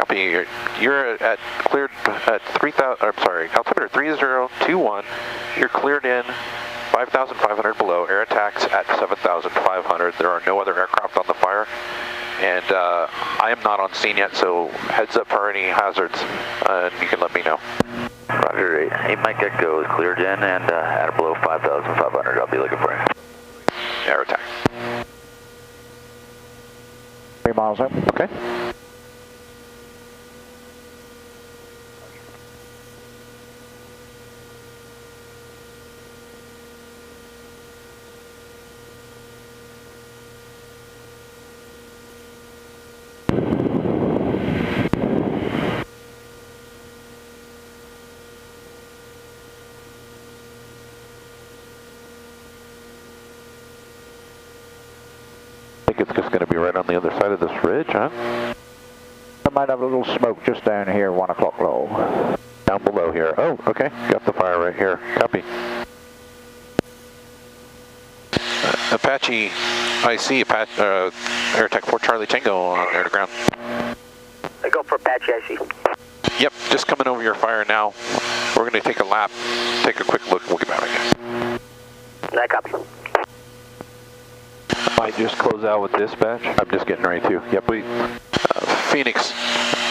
Copy. You're at cleared at 3,000. I'm sorry, altimeter 3021. You're cleared in 5,500 below. Air attacks at 7,500. There are no other aircraft on the fire, and I am not on scene yet. So heads up for any hazards, and you can let me know. Roger. 8 Mike Echo is cleared in and at or below 5,500. I'll be looking for you. Air attack. 3 miles up. Okay. I think it's just going to be right on the other side of this ridge, huh? I might have a little smoke just down here, 1 o'clock low. Down below here. Oh, okay. Got the fire right here. Copy. Apache IC, AirTech 4 Charlie Tango on air to ground. I go for Apache IC. Yep, just coming over your fire now. We're going to take a lap, take a quick look, we'll get back again. I copy. Might just close out with dispatch. I'm just getting ready to. Yep, we. Phoenix,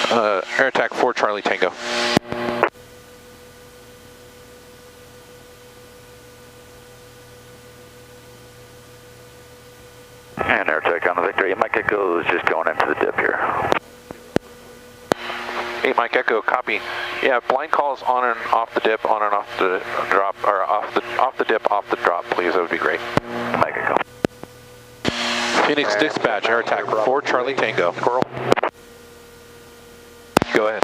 AirTech 4 Charlie Tango. And AirTech on the Victor. 8 Mike Echo is just going into the dip here. 8 Mike Echo, copy. Yeah, blind calls on and off the dip, on and off the drop, or off the dip, off the drop, please. That would be great. Mike Echo. Phoenix dispatch, AirTech 4 Charlie Tango. Go ahead.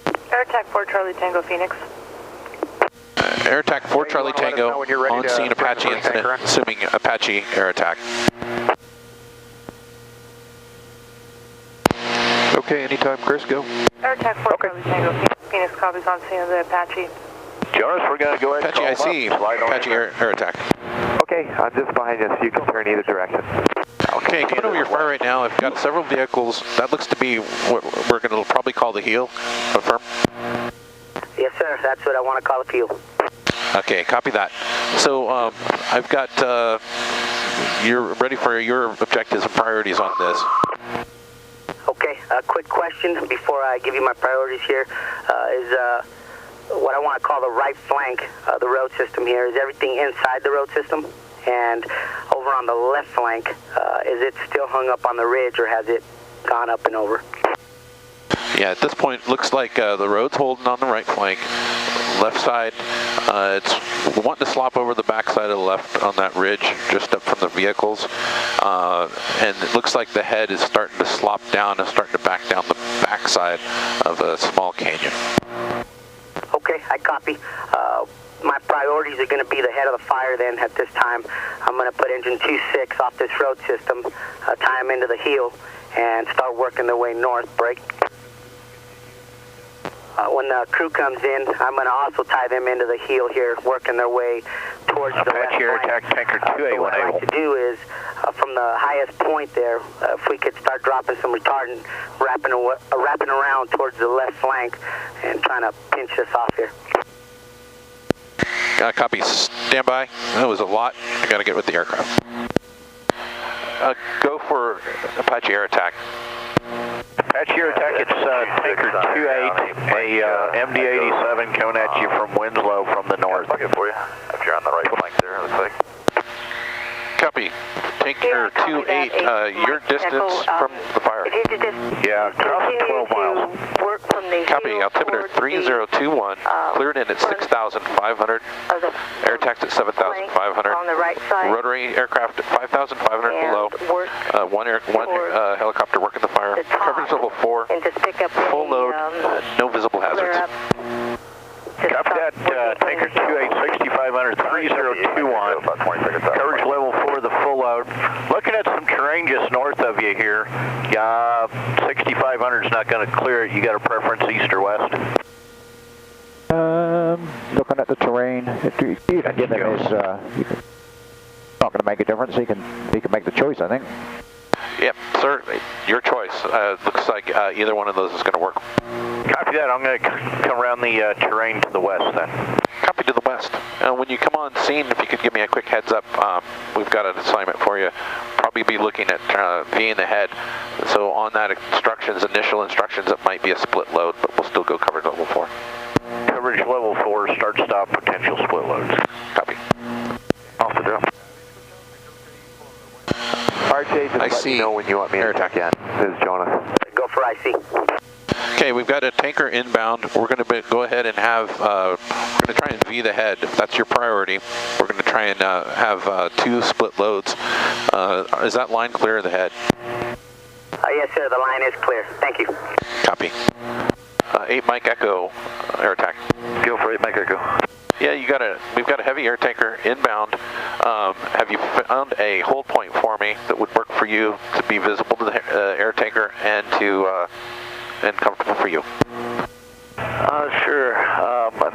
AirTech 4 Charlie Tango, Phoenix. AirTech 4 Charlie Tango, on scene Apache incident, assuming Apache air attack. Okay, anytime, Chris, go. AirTech 4 Charlie Tango, Phoenix copies on scene of the Apache. Jonas, we're going to go ahead and Apache IC, Apache air attack. Okay, I'm just behind you, so you can turn either direction. Okay, coming over your fire right now, I've got several vehicles. That looks to be what we're going to probably call the heel. Confirm? Yes, sir. That's what I want to call the heel. Okay, copy that. So I've got, you're ready for your objectives and priorities on this. Okay, a quick question before I give you my priorities here is what I want to call the right flank of the road system here. Is everything inside the road system? And over on the left flank, is it still hung up on the ridge or has it gone up and over? Yeah, at this point, looks like the road's holding on the right flank. Left side, it's wanting to slop over the back side of the left on that ridge, just up from the vehicles. And it looks like the head is starting to slop down and starting to back down the back side of a small canyon. Okay, I copy. My priorities are going to be the head of the fire then at this time. I'm going to put engine 26 off this road system, tie them into the heel, and start working their way north, brake. When the crew comes in, I'm going to also tie them into the heel here, working their way towards the left flank. AirTech Tanker 2A. So what I'd like to do is, from the highest point there, if we could start dropping some retardant, wrapping around towards the left flank, and trying to pinch this off here. Copy. Stand by. That was a lot. I got to get with the aircraft. Go for Apache air attack. Apache air attack, it's Tanker 28, a MD-87 coming at you from Winslow from the north. I'll get for you if you're on the right flank there, it looks like. Copy. Tanker 28, your distance from the fire. Yeah, crossing 12 miles. Copy. Altimeter 3021, cleared in at 6,500. Air tax at 7,500. On the right side. Rotary aircraft at 5,500 below. One helicopter working the fire. Coverage level 4. And just pick up full load. No visible hazards. Copy that, Tanker 28, 6,500, 3021. Coverage level 4, the full load. Looking at some terrain just north of you here. 6,500 is not going to clear it. You got a preference, east or west? Looking at the terrain, you can give him his, not going to make a difference. He can make the choice, I think. Yep, sir. Your choice. Looks like either one of those is going to work. Copy that. I'm going to come around the terrain to the west then. Copy to the west. When you come on scene, if you could give me a quick heads up, we've got an assignment for you. Probably be looking at V'ing the head. So on that initial instructions, it might be a split load, but we'll still go coverage level 4. Coverage level 4, start stop, potential split loads. Copy. Off the drill. RJ, just let me know when you want me to attack in. This is Jonas. Go for IC. Okay, we've got a tanker inbound. We're going to go ahead and have, we're going to try and V the head. If that's your priority, we're going to try and have 2 split loads. Is that line clear of the head? Yes, sir. The line is clear. Thank you. Copy. 8 Mike Echo, air attack. Go for 8 Mike Echo. Yeah, we've got a heavy air tanker inbound. Have you found a hold point for me that would work for you to be visible to the air tanker and and comfortable for you? Sure.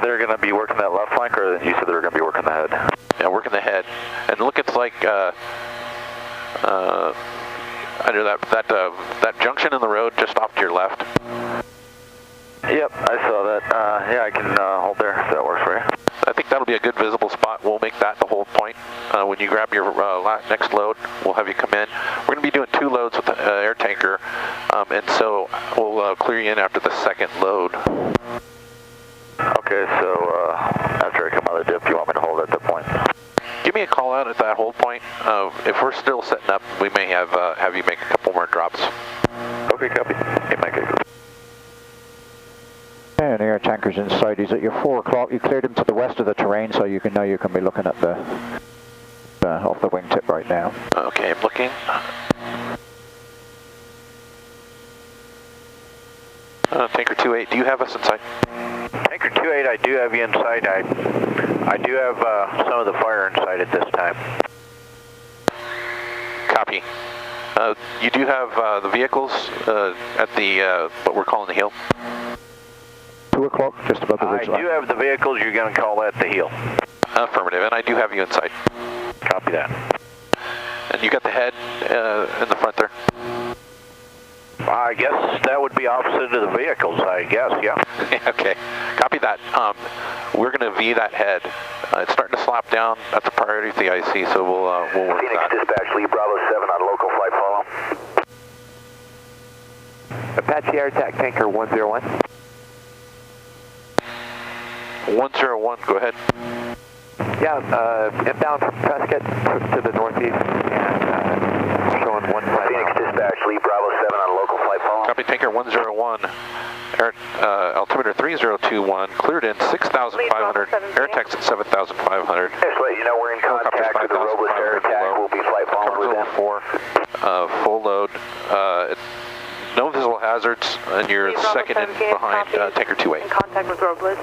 They're going to be working that left flank, or you said they were going to be working the head? Yeah, working the head. And look, it's like under that junction in the road just off to your left. Yep, I saw that. Yeah, I can hold there if that works for you. I think that'll be a good visible spot. We'll make that the hold point. When you grab your next load, we'll have you come in. We're going to be doing 2 loads with the air tanker, and so we'll clear you in after the second load. Okay, so after I come out of the dip, you want me to hold at that point? Give me a call out at that hold point. If we're still setting up, we may have you make a couple more drops. Okay, copy. Okay, make it. And the air tanker's inside. He's at your 4 o'clock. You cleared him to the west of the terrain, so you can be looking at the off the wingtip right now. Okay, I'm looking. Tanker 28, do you have us inside? Tanker 28, I do have you inside. I do have some of the fire inside at this time. Copy. You do have the vehicles at the what we're calling the hill? 2 o'clock, just above the ridge line. I do have the vehicles. You're going to call that the heel. Affirmative, and I do have you inside. Copy that. And you got the head in the front there? I guess that would be opposite of the vehicles, I guess, yeah. Okay, copy that. We're going to V that head. It's starting to slap down. That's a priority for the IC, so we'll work Phoenix that. Dispatch, Lee Bravo 7 on local flight follow. Apache Air Attack Tanker 101. 101, go ahead. Yeah, inbound from Prescott to the northeast and showing 1 flight. Phoenix Dispatch, Lee Bravo 7 on local flight follow. Copy, Tanker 101. Altimeter 3021, cleared in 6,500, air tax at 7,500. Just let you know we're in contact with the Robles Air Attack. We'll be flight following with them. 4, full load. No visible hazards, and you're second in behind Tanker 28. In contact with Robles.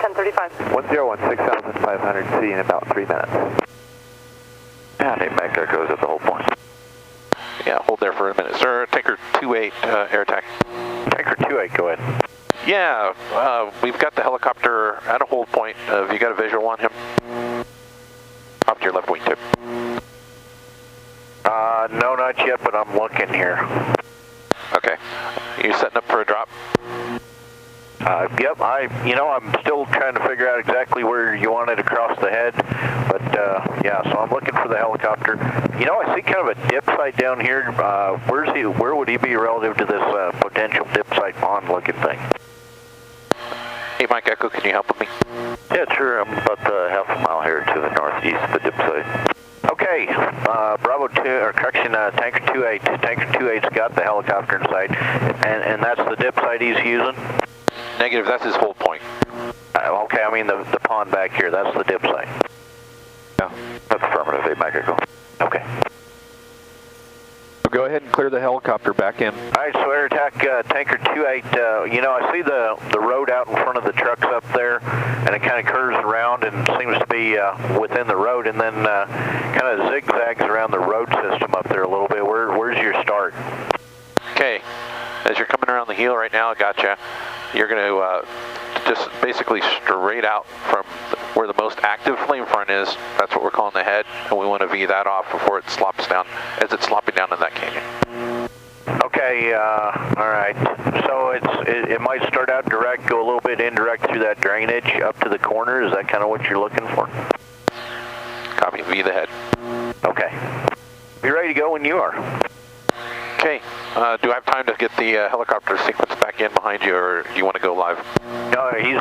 1035. 101, 6,500, see in about 3 minutes. Yeah, they make that goes at the whole point. Yeah, hold there for a minute. Sir, Tanker 28, air attack. Tanker 28, go ahead. Yeah, we've got the helicopter at a hold point. Have you got a visual on him? Off to your left wingtip. No, not yet, but I'm looking here. Okay. You setting up for a drop? Yep, I'm still trying to figure out exactly where you want it across the head, but yeah, so I'm looking for the helicopter. I see kind of a dip site down here. Where would he be relative to this potential dip site pond looking thing? Hey, Mike Echo, can you help with me? Yeah, sure. I'm about half a mile here to the northeast of the dip site. Okay, Bravo 2, or correction, Tanker 28. Tanker 28's got the helicopter inside, and that's the dip site he's using? Negative, that's his hold point. Okay, I mean the pond back here, that's the dip site. Yeah. That's affirmative, 8 Mike Echo. Okay. Go ahead and clear the helicopter back in. All right, so air attack Tanker 28, I see the road out in front of the trucks up there, and it kind of curves around and seems to be within the road, and then kind of zigzags around the road system up there a little bit. Where's your start? Okay, as you're coming around the heel right now, I gotcha. You're going to just basically straight out from where the most active flame front is. That's what we're calling the head, and we want to V that off before it slops down, as it's slopping down in that canyon. Okay, all right. So it might start out direct, go a little bit indirect through that drainage up to the corner. Is that kind of what you're looking for? Copy, V the head. Okay. Be ready to go when you are. Okay, do I have time to get the helicopter sequence back in behind you, or do you want to go live? No, he's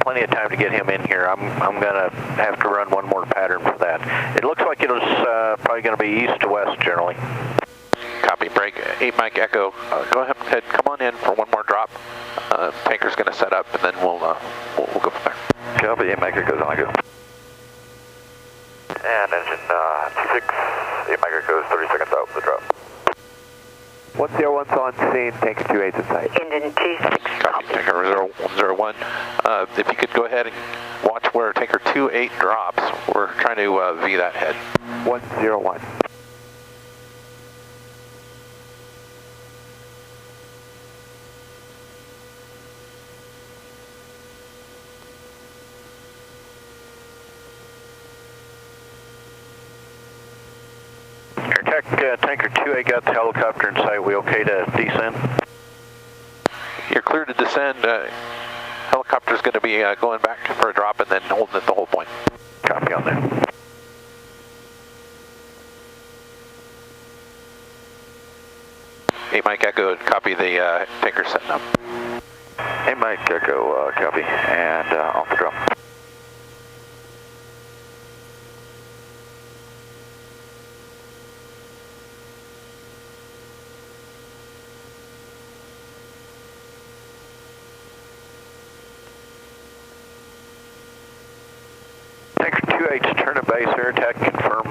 plenty of time to get him in here. I'm gonna have to run one more pattern for that. It looks like it was probably gonna be east to west generally. Copy, break, 8 Mike Echo. Go ahead, come on in for one more drop. Tanker's gonna set up, and then we'll go from there. Copy, 8 Mike Echo's on, go. And engine 26, 8 Mike Echo's 30 seconds out for the drop. 101's on scene, Tanker 28's in sight. Engine T6. Copy, Tanker 101. If you could go ahead and watch where Tanker 28 drops, we're trying to V that head. 101. Tanker 2A got the helicopter in sight. We okay to descend? You're clear to descend. Helicopter's going to be going back for a drop and then holding at the whole point. Copy on that. Hey Mike Echo, copy the Tanker setting up. Hey Mike Echo, copy, and off the drop. Tanker 2H, turn at base, air attack, confirm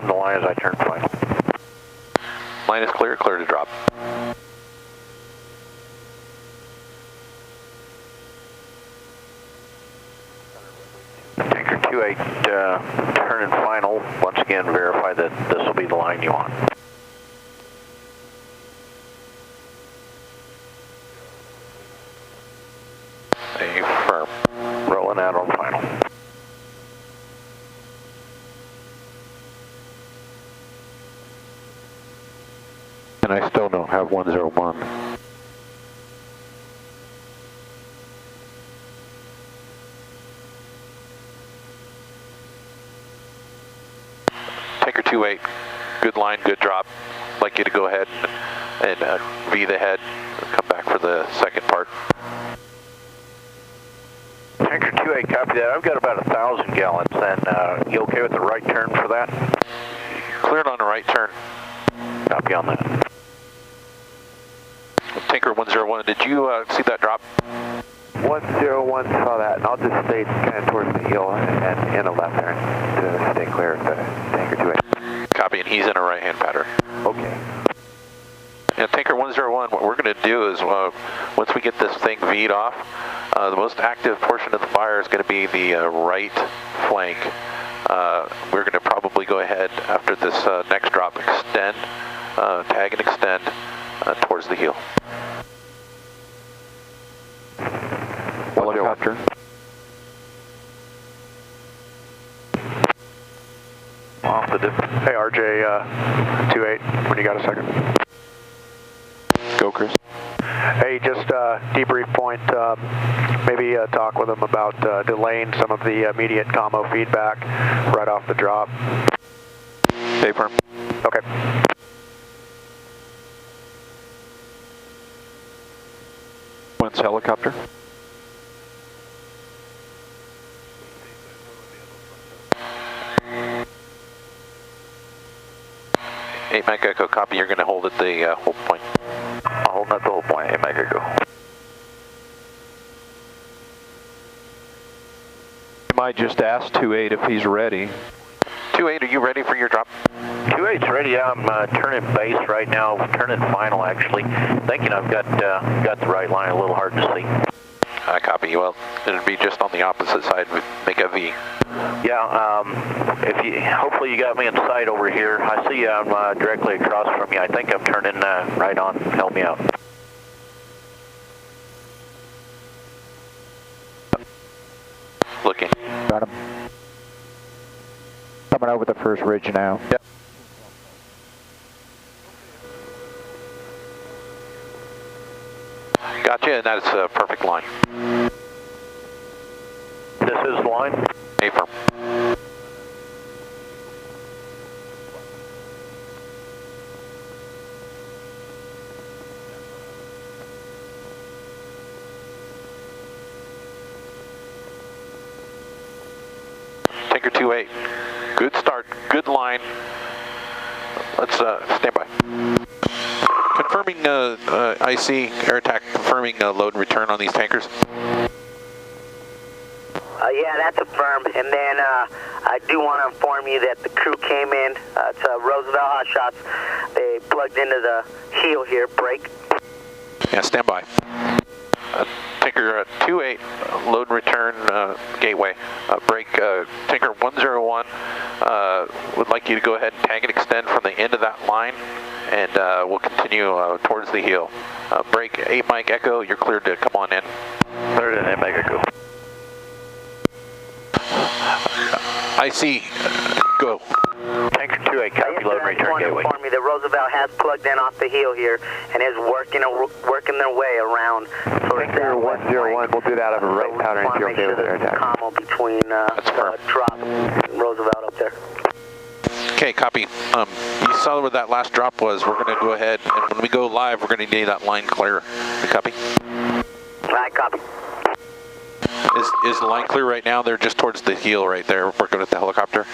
the line as I turn final. Line is clear, clear to drop. Tanker 2-8, turn and final. Once again, verify that this will be the line you want. Affirm. Rolling out on final. And I still don't have 101. Tanker 2-8, good line, good drop. I'd like you to go ahead and V the head, come back for the second part. Tanker 2-8, copy that. I've got about 1,000 gallons, and you okay with the right turn for that? Cleared on the right turn. Copy on that. Tanker 101, did you see that drop? 101 saw that, and I'll just stay kind of towards the heel and in a left turn to stay clear of the Tanker 2A. Copy, and he's in a right-hand pattern. Okay. Yeah, Tanker 101, what we're going to do is, once we get this thing V'd off, the most active portion of the fire is going to be the right flank. We're going to probably go ahead, after this next drop, extend, tag and extend towards the heel. Helicopter. Off the dip. Hey RJ, 28, when you got a second. Go Chris. Hey, just debrief point, maybe talk with them about delaying some of the immediate commo feedback right off the drop. Stay firm. Okay. When's helicopter? Hey, Mike Echo, copy. You're going to hold at the hold point. I'll hold at the whole point. Hey, Mike Echo. I just asked 28 if he's ready. 28, are you ready for your drop? 2-8's ready. I'm turning base right now, turning final actually. Thinking I've got the right line, a little hard to see. I copy. Well, it'll be just on the opposite side. Make a V. Yeah, hopefully you got me in sight over here. I see I'm directly across from you. I think I'm turning right on. Help me out. Looking Got him. Coming over the first ridge now. Yep. Gotcha, and that's a perfect line. This is the line. Affirm. Tanker 28. Good start, good line. Let's stand by. Confirming IC, air attack, confirming load and return on these tankers. Yeah, that's a firm. And then I do want to inform you that the crew came in to Roosevelt Hot Shots. They plugged into the heel here, brake. Yeah, stand by. Tanker 28, load and return gateway. Brake, Tanker 101, would like you to go ahead and tag and extend from the end of that line, and we'll continue towards the heel. Brake 8 Mike Echo, you're cleared to come on in. Cleared in 8 Mike Echo. IC, go. Tanker 28, copy, load and return gateway. Inform me that Roosevelt has plugged in off the heel here and is working their way around. Tanker 101, we'll do that out of a right pattern if you're okay with air attack. Combo between drop and Roosevelt up there. Okay, copy. You saw where that last drop was. We're going to go ahead, and when we go live, we're going to need that line clear. Copy? All right, copy. Is the line clear right now? They're just towards the heel right there, working with the helicopter.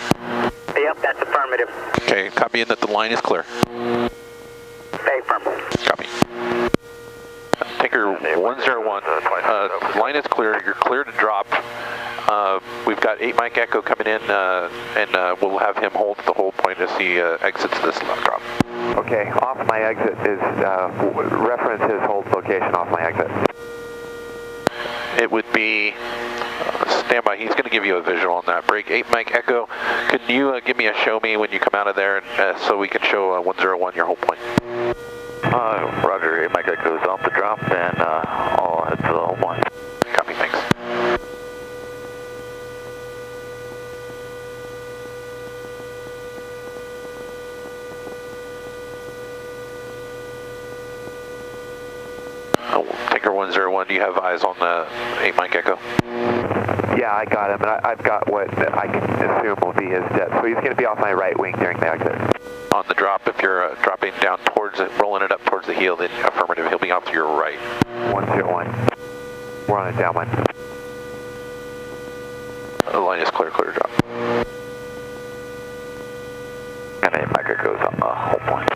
Yep, that's affirmative. Okay, copying that the line is clear. Affirm. Copy. Tanker 101, line is clear. You're clear to drop. We've got 8 Mike Echo coming in, and we'll have him hold the whole point as he exits this drop. Okay, off my exit is, reference his hold location off my exit. It would be, stand by, he's going to give you a visual on that. Brake 8 Mike Echo, can you give me a show me when you come out of there, so we can show 101 your whole point? Roger, 8 Mike Echo is off the drop, and I'll head to the home line. Copy, thanks. Tanker 101, do you have eyes on the 8 Mike Echo? Yeah, I got him, and I've got what I can assume will be his jet. So he's going to be off my right wing during the exit. On the drop, if you're dropping down towards it, rolling it up towards the heel, then affirmative, he'll be off to your right. 101. We're on a downwind. The line is clear, clear to drop. And 8 Mike Echo's on the home point.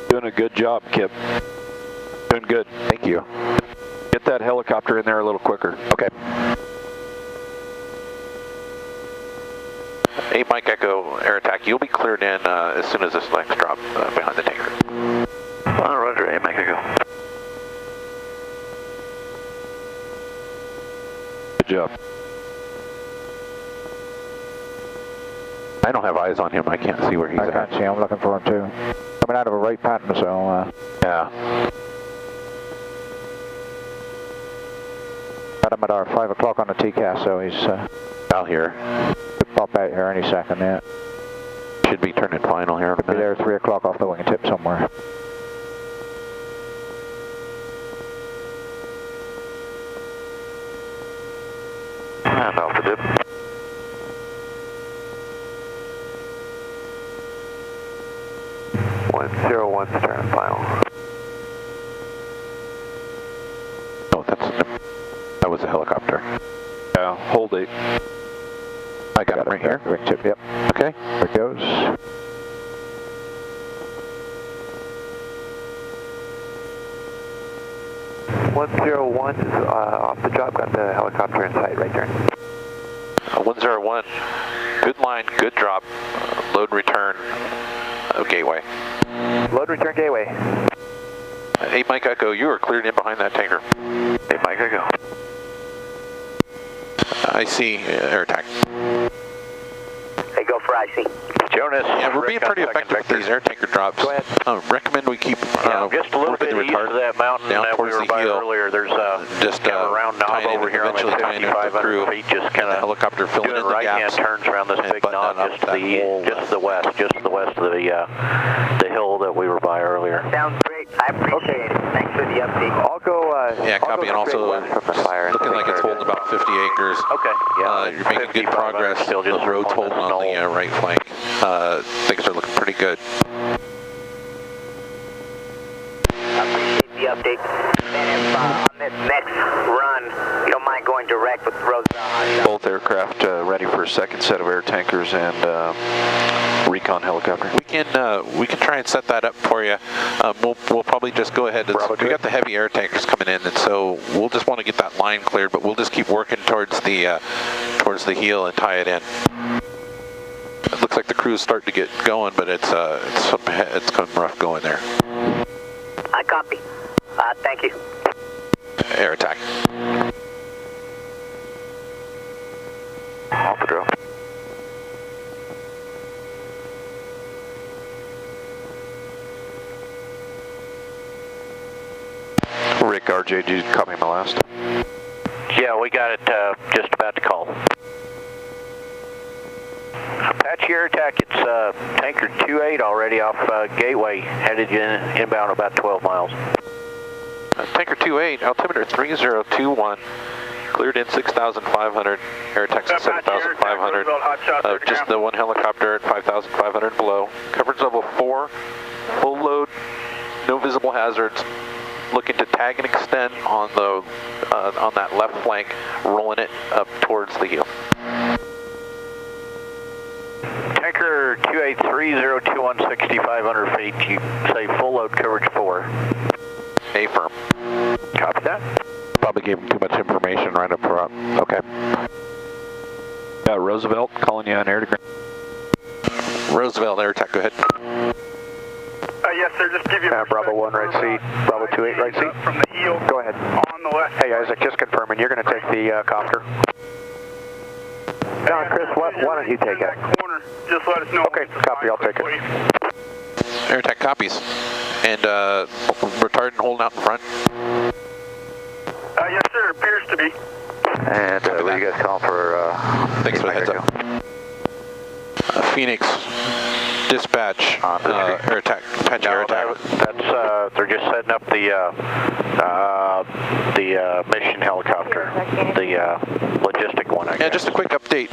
Doing a good job, Kip. Doing good. Thank you. Get that helicopter in there a little quicker. Okay. 8 Mike Echo, air attack, you'll be cleared in as soon as this next drop behind the tanker. Roger, 8 Mike Echo. Good job. I don't have eyes on him. I can't see where he's I at. can't see him. I'm looking for him too. Coming out of a right pattern, so Yeah. got him at our 5 o'clock on the TCAS, so he's Out here. could pop out here any second. Yeah, Should be turning final here. could be there 3 o'clock off the wingtip somewhere. And off the dip. One's turn final. Oh, that was a helicopter. Yeah, hold 8. I got it right here. Wingtip, yep. Okay. There it goes. .101 is off the drop, got the helicopter in sight, right turn. 101. Good line, good drop. Load and return. Gateway. Load return gateway. 8 Mike Echo, you are cleared in behind that tanker. 8 Mike Echo. I see air attack. Hey, go for IC. Jonas. Yeah, we're being Rick on pretty second effective with vector. these air tanker drops. Go ahead. Recommend we keep Yeah, just a little working bit the east of that mountain down that we towards were the by heel. earlier. There's Just kind of a round knob tying in, over here on eventually like tying in with the 5,500 crew. feet, just kind The of helicopter filling doing in the right-hand gaps. turns around this and big button knob, up just that whole to the west of the hill that we were by earlier. Sounds great. I appreciate it. Thanks for the update. I'll go. Yeah, I'll copy, go and straight also west from the fire. looking like it's holding about 50 acres. Okay, yeah. You're making good 5,500 progress. still just The road's on the holding on the snow. right flank. Things are looking pretty good. I appreciate the update. And if on this next run, you don't mind going direct with Roosevelt. Both aircraft ready for a second set of air tankers and recon helicopter. We can try and set that up for you. We'll probably just go ahead. We got the heavy air tankers coming in, and so we'll just want to get that line cleared. But we'll just keep working towards the heel and tie it in. It looks like the crew's starting to get going, but it's coming rough going there. I copy. Thank you. Air attack. Off the drill. Rick, RJ, did you copy my last? Yeah, we got it just about to call. Apache air attack, it's tanker 28 already off Gateway, headed inbound about 12 miles. Tanker 28, altimeter 3021, cleared in 6,500, air attack at 7,500. Just the one helicopter at 5,500 below. Coverage level 4, full load, no visible hazards. Looking to tag and extend on the on that left flank, rolling it up towards the heel. Tanker 283-021, 6,500 feet. You say full load coverage 4. A-firm. Copy that. Probably gave him too much information right up front. Okay. Roosevelt calling you on air to ground. Roosevelt, air attack, go ahead. Yes, sir. Just give you a Bravo 1, right seat. Bravo 28, right seat. From the heel. Go ahead. On the left. Hey, Isaac, just confirming, you're going to take the copter. No, Chris, why don't you take it? Corner. Just let us know. Okay, copy, I'll take it. Air attack copies. And retardant holding out in front. Yes, sir. Appears to be. And what are you guys calling for? Thanks for the heads up. Phoenix, dispatch, air attack, Apache air attack. That's they're just setting up the mission helicopter, the logistic one, I guess. Yeah, just a quick update.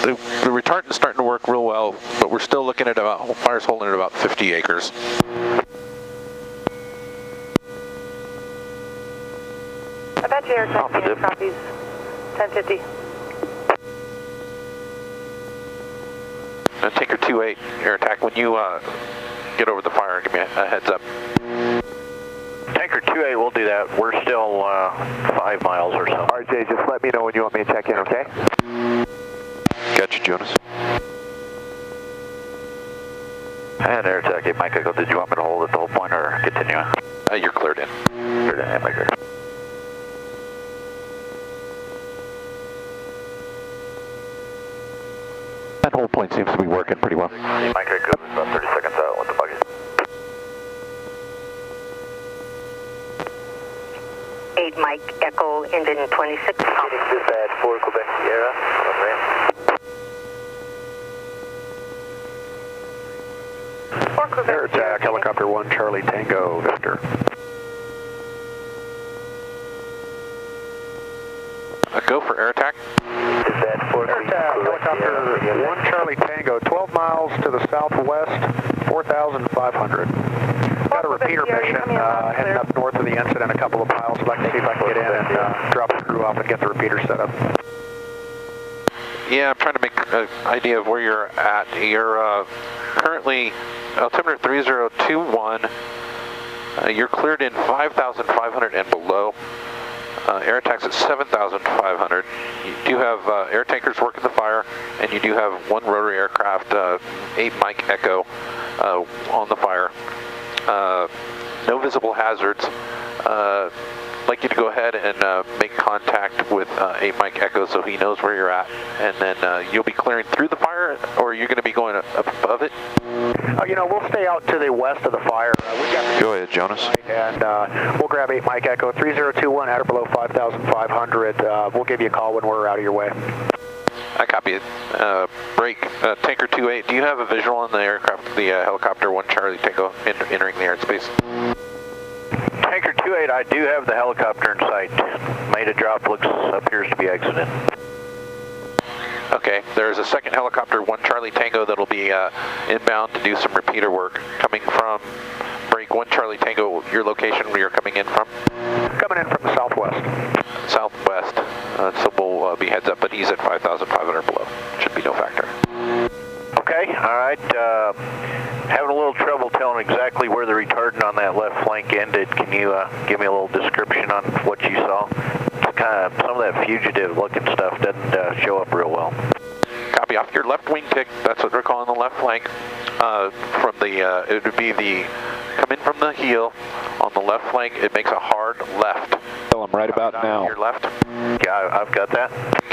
The retardant's starting to work real well, but we're still looking at fire's holding at about 50 acres. Apache air attack Phoenix copies. 1050. Tanker 28, air attack. When you get over the fire, give me a heads up. Tanker 28, we'll do that. We're still 5 miles or so. RJ, just let me know when you want me to check in, okay? Got you, Jonas. And air attack, 8 Mike Echo, did you want me to hold it the whole point or continue? You're cleared in. Cleared in, 8 Mike Echo. That whole point seems to be working pretty well. 8 Mike Echo, about 30 seconds out with the buggy. 8 Mike Echo, engine 26. Dispatch 4 Quebec Sierra, on ramp. Air attack, helicopter 1, Charlie Tango, Victor. Go for air attack. Dispatch 4 Air attack, helicopter 1, Charlie Tango, 12 miles to the southwest, 4,500. Got a repeater mission heading up north of the incident a couple of miles. I'd like to see if I can get in and drop the crew off and get the repeater set up. Yeah, I'm trying to make an idea of where you're at. You're currently altimeter 3021. You're cleared in 5,500 and below. Air attack's at 7,500. You do have air tankers working the fire, and you do have one rotary aircraft aircraft, 8 Mike Echo on the fire. No visible hazards. I'd like you to go ahead and make contact with 8 Mike Echo so he knows where you're at, and then you'll be clearing through the fire, or you're going to be going up above it? You know, we'll stay out to the west of the fire. We've got Go ahead, Jonas. And we'll grab 8 Mike Echo, 3021 at or below 5,500. We'll give you a call when we're out of your way. I copy it. Break. Tanker 28, do you have a visual on the aircraft, the helicopter 1 Charlie Tango entering the airspace? Tanker 28, I do have the helicopter in sight. Made a drop, appears to be exiting. Okay, there's a second helicopter 1 Charlie Tango that'll be inbound to do some repeater work coming from break 1 Charlie Tango, your location where you're coming in from? Coming in from the southwest. Southwest, so we'll be heads up, but he's at 5,500 below. Should be no factor. Okay, all right. Having a little trouble telling exactly where the retardant on that left flank ended. Can you give me a little description on what you saw? It's kind of, some of that fugitive looking stuff doesn't show up real well. Copy. Off your left wingtip, that's what they're calling the left flank. From the, it would be the, come in from the heel on the left flank, it makes a hard left. Tell him right about now. Your left. Yeah, I've got that.